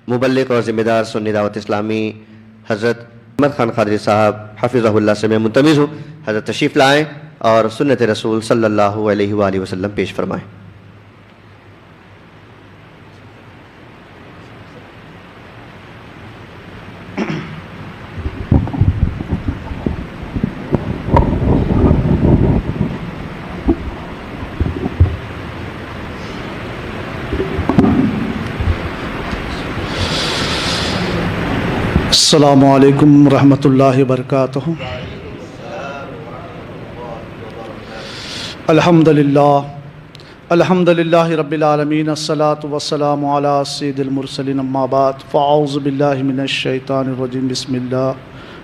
مبلغ اور ذمہ دار سنی دعوت اسلامی حضرت احمد خان قادری صاحب حفظہ اللہ سے میں منتمز ہوں، حضرت تشریف لائیں اور سنت رسول صلی اللہ علیہ وآلہ وسلم پیش فرمائیں۔ السلام علیکم ورحمۃ اللہ وبرکاتہ۔ الحمد للہ رب العالمین، الصلاة والسلام علی سید المرسلین، اما بعد فاعوذ باللہ من الشیطان الرجیم، بسم اللہ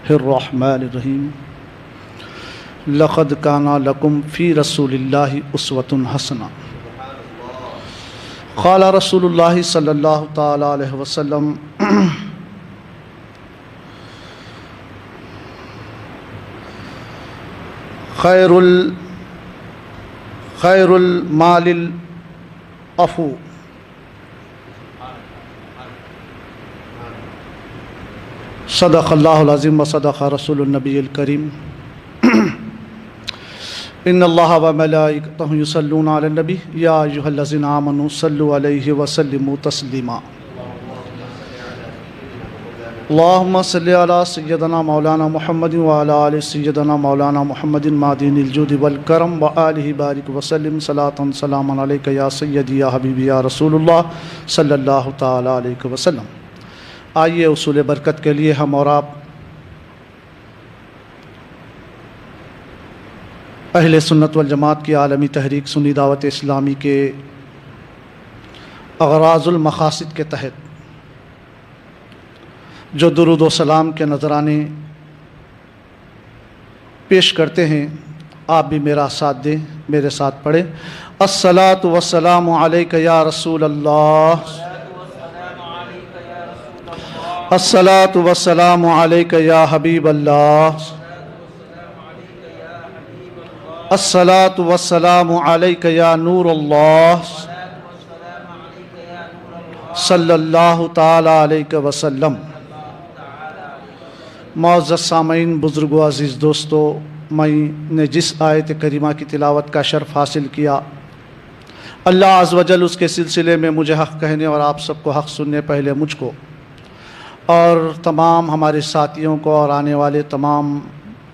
الرحمن الرحیم۔ لقد کان لکم فی رسول اللہ اسوۃ حسنہ، قال رسول اللہ صلی اللہ تعالی علیہ وسلم خیر المال العفو، صدق اللہ العظیم و صدق رسول النبی الکریم۔ ان اللہ وملائکتہ یصلون علی النبی یا ایھا الذین آمنوا صلوا علیہ وسلموا تسلیما۔ اللہم صلی علی سیدنا مولانا محمد وعلی آل سیدنا مولانا محمد معدن الجود والکرم وآلہ بارک وسلم صلاۃ سلاما علیک یا سیدی یا حبیبی یا رسول اللہ صلی اللہ تعالی علیہ وسلم۔ آئیے اصول برکت کے لیے ہم اور آپ اہل سنت والجماعت کی عالمی تحریک سنی دعوت اسلامی کے اغراض المقاصد کے تحت جو درود و سلام کے نذرانے پیش کرتے ہیں، آپ بھی میرا ساتھ دیں، میرے ساتھ پڑھیں۔ الصلاۃ والسلام علیک یا رسول اللہ، الصلاۃ والسلام علیک یا حبیب اللہ، الصلاۃ والسلام علیک یا نور اللہ صلی اللہ تعالی علیہ وسلم۔ معزز سامعین، بزرگ و عزیز دوستو، میں نے جس آیت کریمہ کی تلاوت کا شرف حاصل کیا، اللہ عز و جل اس کے سلسلے میں مجھے حق کہنے اور آپ سب کو حق سننے، پہلے مجھ کو اور تمام ہمارے ساتھیوں کو اور آنے والے تمام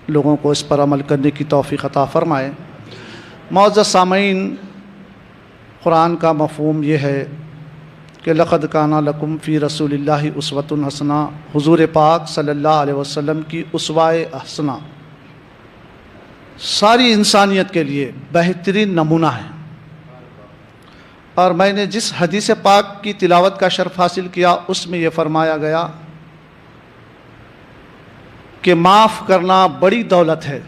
لوگوں کو اس پر عمل کرنے کی توفیق عطا فرمائے۔ معزز سامعین، قرآن کا مفہوم یہ ہے کہ لقد کان لکم فی رسول اللہ اسوۃ حسنہ، حضور پاک صلی اللہ علیہ وسلم کی اسوۂ حسنہ ساری انسانیت کے لیے بہترین نمونہ ہے۔ اور میں نے جس حدیث پاک کی تلاوت کا شرف حاصل کیا، اس میں یہ فرمایا گیا کہ معاف کرنا بڑی دولت ہے۔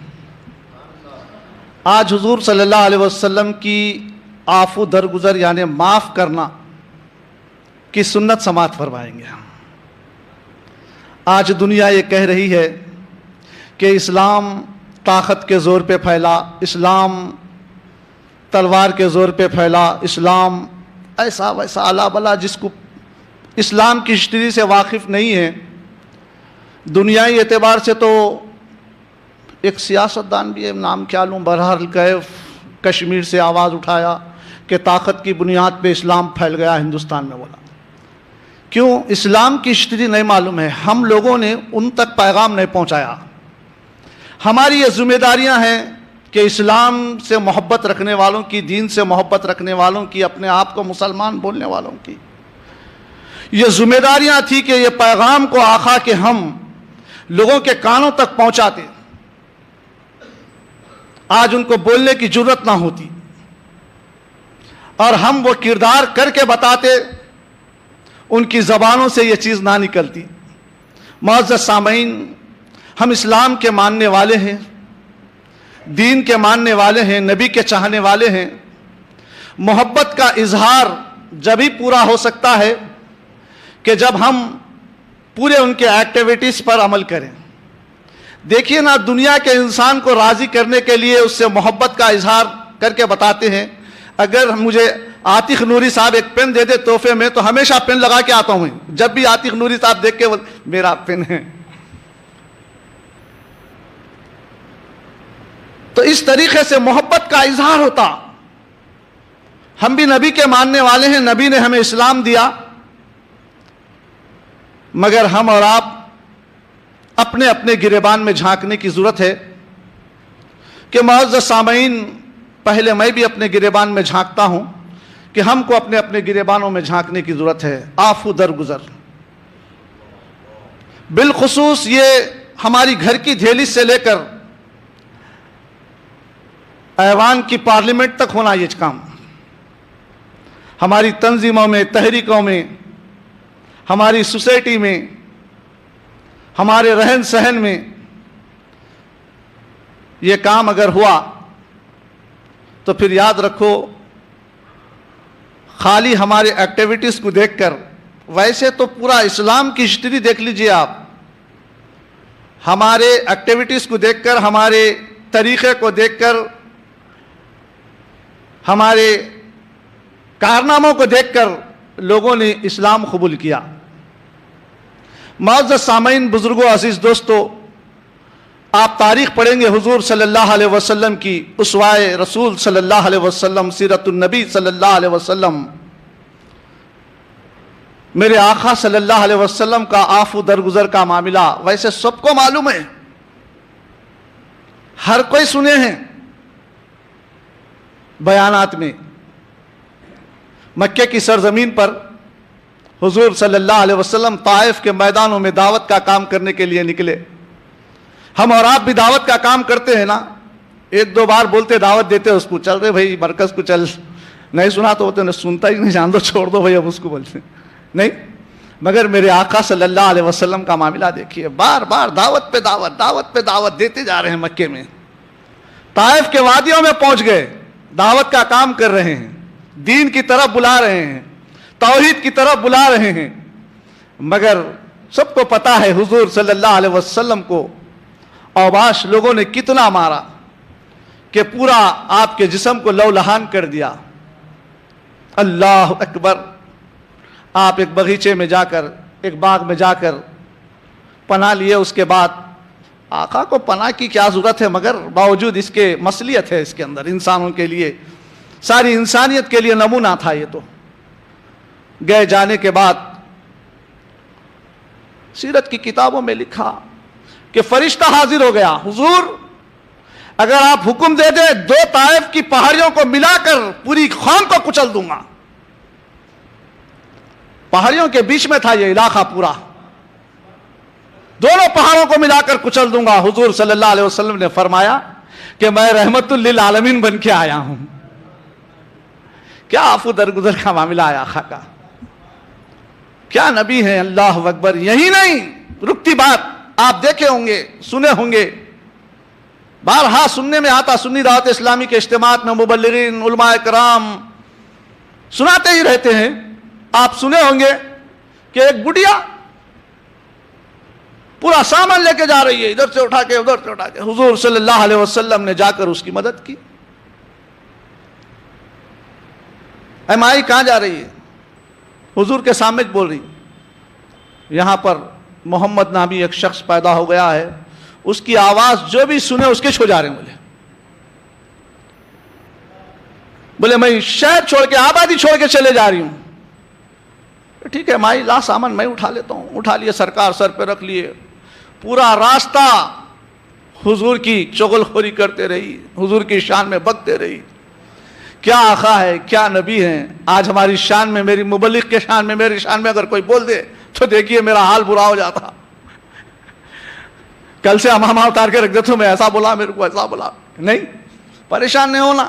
آج حضور صلی اللہ علیہ وسلم کی عفو درگزر یعنی معاف کرنا کی سنت سماعت فرمائیں گے۔ آج دنیا یہ کہہ رہی ہے کہ اسلام طاقت کے زور پہ پھیلا، اسلام تلوار کے زور پہ پھیلا، اسلام ایسا ویسا الا بلا۔ جس کو اسلام کی ہسٹری سے واقف نہیں ہے، دنیائی اعتبار سے تو ایک سیاستدان بھی ہے، نام کیا لوں، بہرحال کشمیر سے آواز اٹھایا کہ طاقت کی بنیاد پہ اسلام پھیل گیا ہندوستان میں، بولا کیوں؟ اسلام کی ہسٹری نہیں معلوم ہے، ہم لوگوں نے ان تک پیغام نہیں پہنچایا۔ ہماری یہ ذمہ داریاں ہیں کہ اسلام سے محبت رکھنے والوں کی، دین سے محبت رکھنے والوں کی، اپنے آپ کو مسلمان بولنے والوں کی یہ ذمہ داریاں تھی کہ یہ پیغام کو آقا کے ہم لوگوں کے کانوں تک پہنچاتے۔ آج ان کو بولنے کی جرت نہ ہوتی اور ہم وہ کردار کر کے بتاتے، ان کی زبانوں سے یہ چیز نہ نکلتی۔ معزز سامعین، ہم اسلام کے ماننے والے ہیں، دین کے ماننے والے ہیں، نبی کے چاہنے والے ہیں۔ محبت کا اظہار جب ہی پورا ہو سکتا ہے کہ جب ہم پورے ان کے ایکٹیویٹیز پر عمل کریں۔ دیکھیے نا، دنیا کے انسان کو راضی کرنے کے لیے اس سے محبت کا اظہار کر کے بتاتے ہیں۔ اگر مجھے عاتق نوری صاحب ایک پین دے دے تحفے میں تو ہمیشہ پین لگا کے آتا ہوں، جب بھی عاتق نوری صاحب دیکھ کے میرا پین ہے. تو اس طریقے سے محبت کا اظہار ہوتا. ہم بھی نبی کے ماننے والے ہیں، نبی نے ہمیں اسلام دیا، مگر ہم اور آپ اپنے اپنے گریبان میں جھانکنے کی ضرورت ہے. کہ معزز سامعین، پہلے میں بھی اپنے گریبان میں جھانکتا ہوں کہ ہم کو اپنے اپنے گریبانوں میں جھانکنے کی ضرورت ہے. آفو درگزر، بالخصوص یہ ہماری گھر کی دھیلی سے لے کر ایوان کی پارلیمنٹ تک ہونا یہ کام. ہماری تنظیموں میں، تحریکوں میں، ہماری سوسائٹی میں، ہمارے رہن سہن میں یہ کام اگر ہوا تو پھر یاد رکھو، خالی ہمارے ایکٹیویٹیز کو دیکھ کر، ویسے تو پورا اسلام کی ہسٹری دیکھ لیجئے آپ، ہمارے ایکٹیویٹیز کو دیکھ کر، ہمارے طریقے کو دیکھ کر، ہمارے کارناموں کو دیکھ کر لوگوں نے اسلام قبول کیا. معزز سامعین، بزرگوں، عزیز دوستو، آپ تاریخ پڑھیں گے حضور صلی اللہ علیہ وسلم کی، اسوائے رسول صلی اللہ علیہ وسلم، سیرت النبی صلی اللہ علیہ وسلم، میرے آقا صلی اللہ علیہ وسلم کا آفو درگزر کا معاملہ ویسے سب کو معلوم ہے، ہر کوئی سنے ہیں بیانات میں. مکے کی سرزمین پر حضور صلی اللہ علیہ وسلم طائف کے میدانوں میں دعوت کا کام کرنے کے لیے نکلے. ہم اور آپ بھی دعوت کا کام کرتے ہیں نا، ایک دو بار بولتے، دعوت دیتے اس کو، چل رہے بھائی مرکز کو چل، نہیں سنا تو ہوتے، سنتا ہی نہیں، جان دو، چھوڑ دو بھائی، اب اس کو بولتے نہیں. مگر میرے آقا صلی اللہ علیہ وسلم کا معاملہ دیکھیے، بار بار دعوت پہ دعوت، دعوت پہ دعوت دیتے جا رہے ہیں. مکے میں طائف کے وادیوں میں پہنچ گئے، دعوت کا کام کر رہے ہیں، دین کی طرف بلا رہے ہیں، توحید کی طرف بلا رہے ہیں. مگر سب کو پتا ہے حضور صلی اللہ علیہ وسلم کو اوباش لوگوں نے کتنا مارا کہ پورا آپ کے جسم کو لو لہان کر دیا. اللہ اکبر. آپ ایک باغیچے میں جا کر، ایک باغ میں جا کر پناہ لیے. اس کے بعد آقا کو پناہ کی کیا ضرورت ہے، مگر باوجود اس کے مصلیت ہے اس کے اندر، انسانوں کے لیے، ساری انسانیت کے لیے نمونہ تھا یہ. تو گئے، جانے کے بعد سیرت کی کتابوں میں لکھا کہ فرشتہ حاضر ہو گیا، حضور اگر آپ حکم دے دیں 2 طائف کی پہاڑیوں کو ملا کر پوری قوم کو کچل دوں گا. پہاڑیوں کے بیچ میں تھا یہ علاقہ پورا، دونوں پہاڑوں کو ملا کر کچل دوں گا. حضور صلی اللہ علیہ وسلم نے فرمایا کہ میں رحمت للعالمین بن کے آیا ہوں. کیا آفو درگزر کا معاملہ آیا آقا کا، کیا نبی ہیں. اللہ اکبر. یہی نہیں رکتی بات، آپ دیکھے ہوں گے، سنے ہوں گے، بارہا سننے میں آتا، سنی دعوت اسلامی کے اجتماعات میں مبلغین، علماء کرام سناتے ہی رہتے ہیں. آپ سنے ہوں گے کہ ایک بڑھیا پورا سامان لے کے جا رہی ہے، ادھر سے اٹھا کے ادھر سے اٹھا کے. حضور صلی اللہ علیہ وسلم نے جا کر اس کی مدد کی. اے مائی کہاں جا رہی ہے؟ حضور کے سامنے بول رہی. یہاں پر محمد نامی ایک شخص پیدا ہو گیا ہے، اس کی آواز جو بھی سنے اس کے چھو جا رہے ہیں. بولے میں شہر چھوڑ کے، آبادی چھوڑ کے چلے جا رہی ہوں. ٹھیک ہے مائی، لا سامان میں اٹھا لیتا ہوں. اٹھا لیے، سرکار سر پہ رکھ لیے. پورا راستہ حضور کی چغل خوری کرتے رہی، حضور کی شان میں بکتے رہی. کیا آقا ہے، کیا نبی ہیں. آج ہماری شان میں، میری مبلغ کے شان میں، میری شان میں اگر کوئی بول دے تو دیکھیے میرا حال برا ہو جاتا. کل سے امامہ اتار کے رکھ دیتا ہوں، میں ایسا بولا، میرے کو ایسا بولا. نہیں، پریشان نہیں ہونا.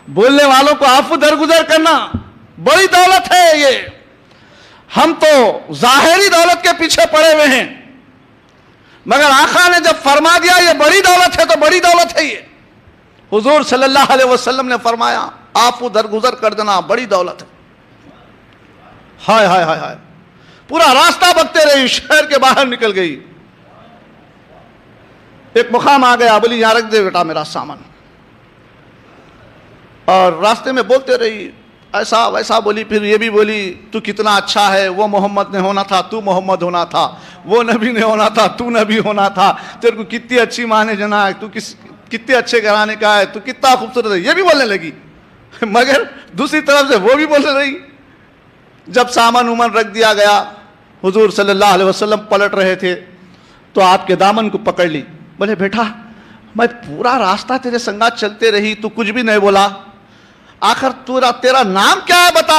بولنے والوں کو عفو درگزر کرنا بڑی دولت ہے. یہ ہم تو ظاہری دولت کے پیچھے پڑے ہوئے ہیں، مگر آقا نے جب فرما دیا یہ بڑی دولت ہے تو بڑی دولت ہے. یہ حضور صلی اللہ علیہ وسلم نے فرمایا عفو درگزر کر دینا بڑی دولت ہے. ہائے ہائے ہائے ہائے. پورا راستہ بکتے رہی، شہر کے باہر نکل گئی. ایک مقام آ گیا، بولی یہاں رکھ دے بیٹا میرا سامان. اور راستے میں بولتے رہی، ایسا ویسا بولی، پھر یہ بھی بولی تو کتنا اچھا ہے، وہ محمد نے ہونا تھا تو محمد ہونا تھا، وہ نبی نے ہونا تھا تو نبی ہونا تھا، تیرے کو کتنی اچھی ماں نے جنا ہے، تو کتنے اچھے گھرانے کا ہے، تو کتنا خوبصورت ہے، یہ بھی بولنے لگی۔ مگر دوسری طرف سے وہ بھی بولنے رہی۔ جب سامان اومن رکھ دیا گیا، حضور صلی اللہ علیہ وسلم پلٹ رہے تھے تو آپ کے دامن کو پکڑ لی، بولے بیٹا میں پورا راستہ تیرے سنگات چلتے رہی، تو کچھ بھی نہیں بولا، آخر تیرا نام کیا ہے بتا۔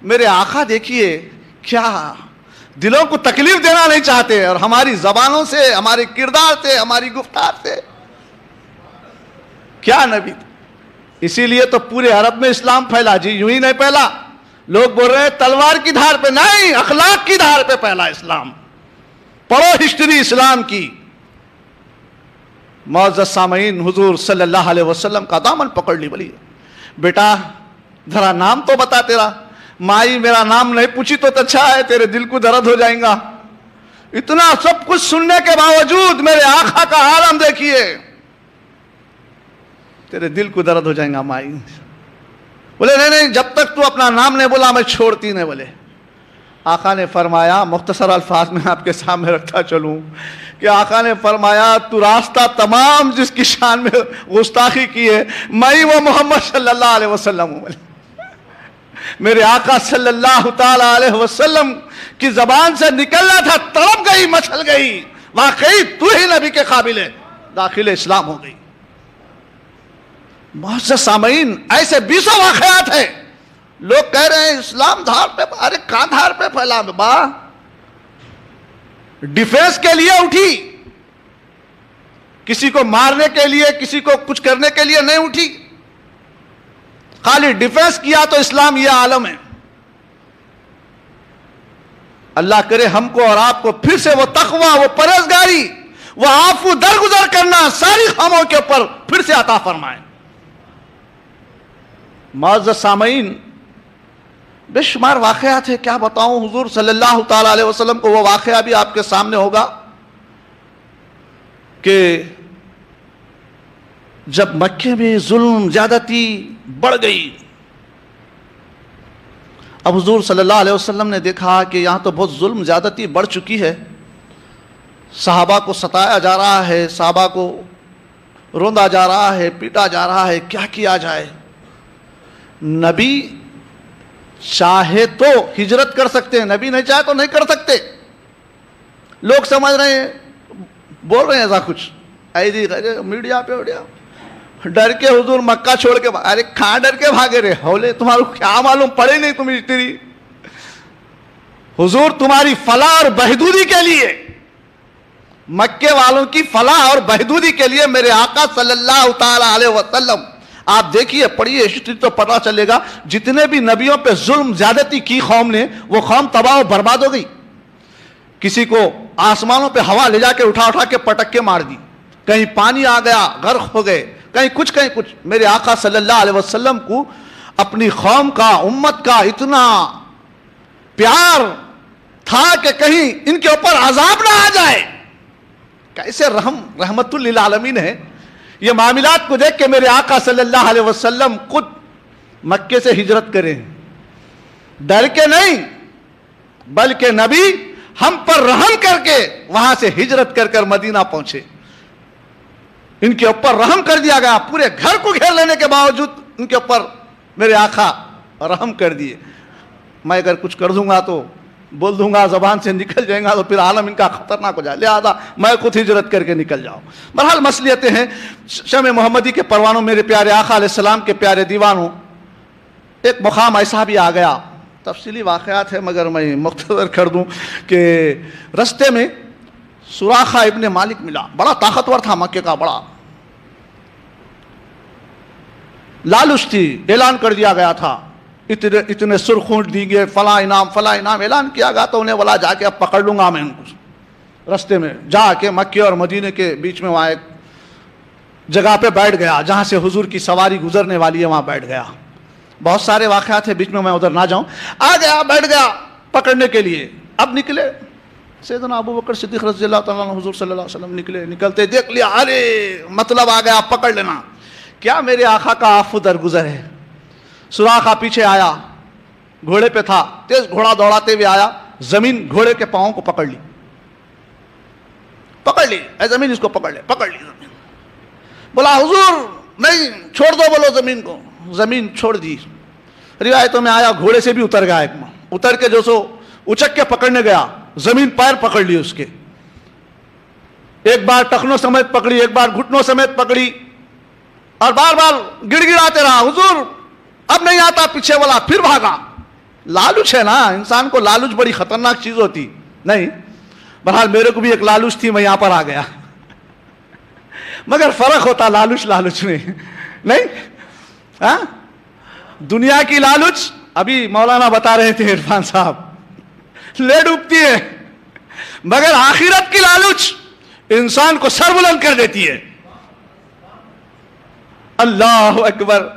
میرے آقا دیکھیے کیا دلوں کو تکلیف دینا نہیں چاہتے، اور ہماری زبانوں سے، ہمارے کردار سے، ہماری گفتار سے کیا نبی تھے۔ اسی لیے تو پورے عرب میں اسلام پھیلا جی، یوں ہی نہیں پھیلا۔ لوگ بول رہے ہیں تلوار کی دھار پہ، نہیں، اخلاق کی دھار پہ پھیلا اسلام۔ پڑھو ہسٹری اسلام کی۔ معزز سامعین، حضور صلی اللہ علیہ وسلم کا دامن پکڑ لی، بولی بیٹا ذرا نام تو بتا تیرا۔ مائی میرا نام نہیں پوچھی تو اچھا ہے، تیرے دل کو درد ہو جائیں گا۔ اتنا سب کچھ سننے کے باوجود میرے آقا کا عالم دیکھیے، تیرے دل کو درد ہو جائیں گا مائی۔ بولے نہیں، جب تک تو اپنا نام نہیں بولا میں چھوڑتی نہیں۔ بولے آقا نے فرمایا، مختصر الفاظ میں آپ کے سامنے رکھتا چلوں کہ آقا نے فرمایا تو راستہ تمام جس کی شان میں گستاخی کی ہے، میں وہ محمد صلی اللہ علیہ وسلم ہوں۔ میرے آقا صلی اللہ تعالی علیہ وسلم کی زبان سے نکلنا تھا، تڑپ گئی، مچل گئی، واقعی تو ہی نبی کے قابل ہے، داخل اسلام ہو گئی۔ معزز سامعین، ایسے 20 واقعات ہیں۔ لوگ کہہ رہے ہیں اسلام دھار پہ، ارے کہاں دھار پہ پھیلا با؟ ڈیفینس کے لیے اٹھی، کسی کو مارنے کے لیے، کسی کو کچھ کرنے کے لیے نہیں اٹھی، خالی ڈیفینس کیا تو اسلام یہ عالم ہے۔ اللہ کرے ہم کو اور آپ کو پھر سے وہ تقوی، وہ پرہیزگاری، وہ عفو درگزر کرنا ساری قوموں کے اوپر پھر سے عطا فرمائے۔ معزز سامعین، بے شمار واقعات ہیں، کیا بتاؤں۔ حضور صلی اللہ تعالی علیہ وسلم کو وہ واقعہ بھی آپ کے سامنے ہوگا کہ جب مکے میں ظلم زیادتی بڑھ گئی، اب حضور صلی اللہ علیہ وسلم نے دیکھا کہ یہاں تو بہت ظلم زیادتی بڑھ چکی ہے، صحابہ کو ستایا جا رہا ہے، صحابہ کو روندا جا رہا ہے، پیٹا جا رہا ہے، کیا کیا جائے۔ نبی چاہے تو ہجرت کر سکتے ہیں، نبی نہیں چاہے تو نہیں کر سکتے۔ لوگ سمجھ رہے ہیں، بول رہے ہیں ایسا کچھ، میڈیا پہ ڈر کے حضور مکہ چھوڑ کے، ارے کہاں ڈر کے بھاگے رہے ہولے، تمہارا کیا معلوم، پڑے نہیں تم ہسٹری۔ حضور تمہاری فلاح اور بہدودی کے لیے، مکے والوں کی فلاح اور بہدودی کے لیے میرے آقا صلی اللہ تعالی علیہ وسلم، آپ دیکھیے، پڑھیے ہسٹری تو پتہ چلے گا، جتنے بھی نبیوں پہ ظلم زیادتی کی قوم نے، وہ قوم تباہ و برباد ہو گئی۔ کسی کو آسمانوں پہ ہوا لے جا کے اٹھا کے پٹک کے مار دی، کہیں پانی آ گیا غرق ہو گئے، کہیں کچھ۔ میرے آقا صلی اللہ علیہ وسلم کو اپنی قوم کا، امت کا اتنا پیار تھا کہ کہیں ان کے اوپر عذاب نہ آ جائے۔ کیسے رحمت للعالمین ہے۔ یہ معاملات کو دیکھ کے میرے آقا صلی اللہ علیہ وسلم خود مکے سے ہجرت کریں، ڈر کے نہیں، بلکہ نبی ہم پر رحم کر کے وہاں سے ہجرت کر مدینہ پہنچے۔ ان کے اوپر رحم کر دیا گیا، پورے گھر کو گھیر لینے کے باوجود ان کے اوپر میرے آقا رحم کر دیے۔ میں اگر کچھ کر دوں گا تو بول دوں گا، زبان سے نکل جائیں گا تو پھر عالم ان کا خطرناک ہو جائے، لہذا میں خود ہجرت کر کے نکل جاؤں۔ بہرحال مصلیتیں ہیں۔ شمع محمدی کے پروانوں، میرے پیارے آقا علیہ السلام کے پیارے دیوانوں، ایک مقام ایسا بھی آ گیا، تفصیلی واقعات ہے مگر میں مختصر کر دوں کہ رستے میں سراخہ ابن مالک ملا، بڑا طاقتور تھا، مکے کا بڑا لالچ تھی، اعلان کر دیا گیا تھا، اتنے سرخونٹ دی گئے، فلاں انعام اعلان کیا گیا، تو انہیں بولا جا کے اب پکڑ لوں گا میں ان کو۔ رستے میں جا کے مکے اور مدینے کے بیچ میں وہاں ایک جگہ پہ بیٹھ گیا جہاں سے حضور کی سواری گزرنے والی ہے، وہاں بیٹھ گیا۔ بہت سارے واقعات ہیں، بیچ میں ادھر نہ جاؤں۔ آ گیا، بیٹھ گیا پکڑنے کے لیے۔ اب نکلے سیدنا ابو بکر صدیق رضی اللہ تعالیٰ عنہ، حضور صلی اللہ علیہ وسلم نکلے، نکلتے دیکھ لیا، ارے مطلب آ گیا، پکڑ لینا۔ کیا میرے آقا کا عفو درگزر ہے؟ سراخا پیچھے آیا، گھوڑے پہ تھا، تیز گھوڑا دوڑاتے ہوئے آیا، زمین گھوڑے کے پاؤں کو پکڑ لی، اے زمین اس کو پکڑ لی زمین. بولا حضور نہیں، چھوڑ دو، بولو زمین کو. زمین چھوڑ دی. روایتوں میں آیا گھوڑے سے بھی اتر گیا، اتر کے جو سو اچک کے پکڑنے گیا، زمین پیر پکڑ لی اس کے، ایک بار ٹخنوں سمیت پکڑی، ایک بار گھٹنوں سمیت پکڑی، اور بار بار گڑ گڑاتے رہا، حضور اب نہیں آتا پیچھے والا. پھر بھاگا. لالچ ہے نا، انسان کو لالچ بڑی خطرناک چیز ہوتی. نہیں، بہرحال میرے کو بھی ایک لالچ تھی، میں یہاں پر آ گیا. مگر فرق ہوتا لالچ میں، نہیں ہاں؟ دنیا کی لالچ، ابھی مولانا بتا رہے تھے عرفان صاحب، لے ڈوبتی ہے، مگر آخرت کی لالچ انسان کو سر بلند کر دیتی ہے. اللہ اکبر.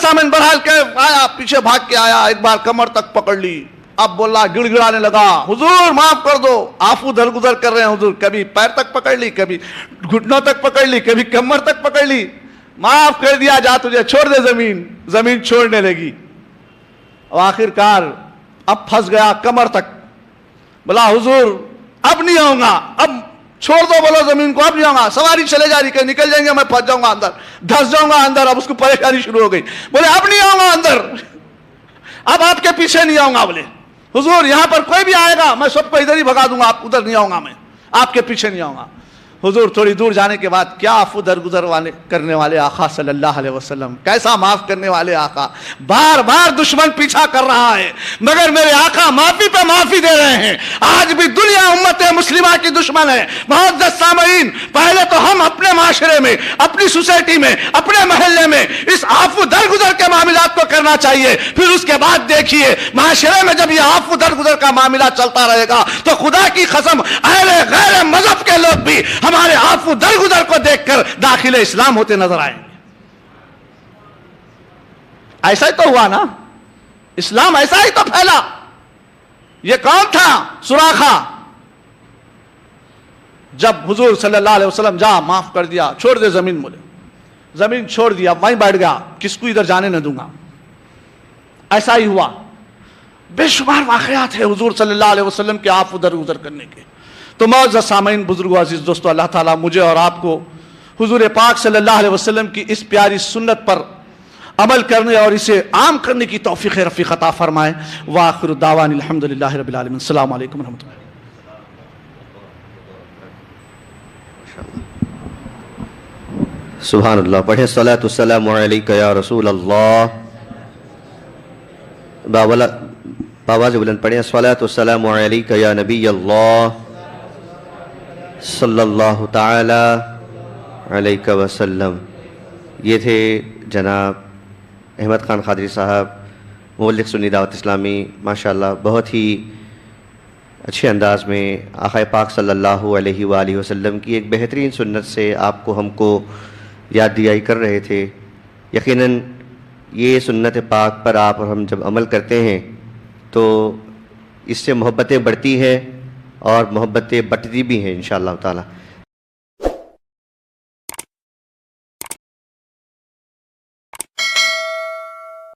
سامن بہرحال کے آیا، پیچھے بھاگ کے آیا، ایک بار کمر تک پکڑ لی. اب بولا، گڑ گڑانے لگا، حضور معاف کر دو، عفو درگزر کر رہے ہیں حضور. کبھی پیر تک پکڑ لی، کبھی گھٹنوں تک پکڑ لی، کبھی کمر تک پکڑ لی. معاف کر دیا، جا تجھے چھوڑ دے زمین. زمین چھوڑنے لگی. آخر کار اب پھنس گیا کمر تک. بولا حضور اب نہیں آؤں گا، اب چھوڑ دو، بولو زمین کو، اب نہیں آؤں گا. سواری چلے جا رہی کہ نکل جائیں گے، میں پھنس جاؤں گا اندر، دھس جاؤں گا اندر. اب اس کو پریشانی شروع ہو گئی. بولے اب نہیں آؤں گا اندر، اب آپ کے پیچھے نہیں آؤں گا. بولے حضور یہاں پر کوئی بھی آئے گا میں سب کو ادھر ہی بھگا دوں گا، آپ ادھر نہیں آؤں گا، میں آپ کے پیچھے نہیں آؤں گا. حضور تھوڑی دور جانے کے بعد، کیا عفو درگزر کرنے والے آقا صلی اللہ علیہ وسلم، کیسا معاف کرنے والے آقا. بار بار دشمن پیچھا کر رہا ہے، مگر میرے آقا معافی پہ معافی دے رہے ہیں. آج بھی دنیا امت مسلمہ کی دشمن ہے. معزز سامعین، پہلے تو ہم اپنے معاشرے میں، اپنی سوسائٹی میں، اپنے محلے میں اس عفو درگزر کے معاملات کو کرنا چاہیے. پھر اس کے بعد دیکھیے معاشرے میں جب یہ عفو درگزر کا معاملہ چلتا رہے گا تو خدا کی قسم اہل غیر مذہب کے لوگ بھی ہمارے عفو درگزر کو دیکھ کر داخل اسلام ہوتے نظر آئیں گے. ایسا ہی تو ہوا نا، اسلام ایسا ہی تو پھیلا. یہ کون تھا؟ سراخا. جب حضور صلی اللہ علیہ وسلم، جا معاف کر دیا، چھوڑ دے زمین. بولے زمین چھوڑ دیا، وہیں بیٹھ گیا، کس کو ادھر جانے نہ دوں گا. ایسا ہی ہوا. بے شمار واقعات ہیں حضور صلی اللہ علیہ وسلم کے عفو درگزر کرنے کے. تو معزز سامعین، بزرگوں، عزیز دوستو، اللہ تعالیٰ مجھے اور آپ کو حضور پاک صلی اللہ علیہ وسلم کی اس پیاری سنت پر عمل کرنے اور اسے عام کرنے کی توفیق رفیق عطا فرمائے. وآخر دعوان الحمدللہ رب العالمین. السلام علیکم ورحمۃ اللہ. سبحان اللہ. پڑھیں الصلاۃ والسلام علیک یا رسول اللہ. باواز بلند پڑھیں الصلاۃ والسلام علیک یا نبی اللہ صلی اللہ تعالی علیہ وسلم. یہ تھے جناب احمد خان قادری صاحب، مبلغ سنی دعوت اسلامی. ماشاءاللہ بہت ہی اچھے انداز میں آقا پاک صلی اللہ علیہ وآلہ وسلم کی ایک بہترین سنت سے آپ کو ہم کو یاد دہائی کر رہے تھے. یقیناً یہ سنت پاک پر آپ اور ہم جب عمل کرتے ہیں تو اس سے محبتیں بڑھتی ہیں اور محبتیں بٹتی بھی ہیں انشاءاللہ تعالی.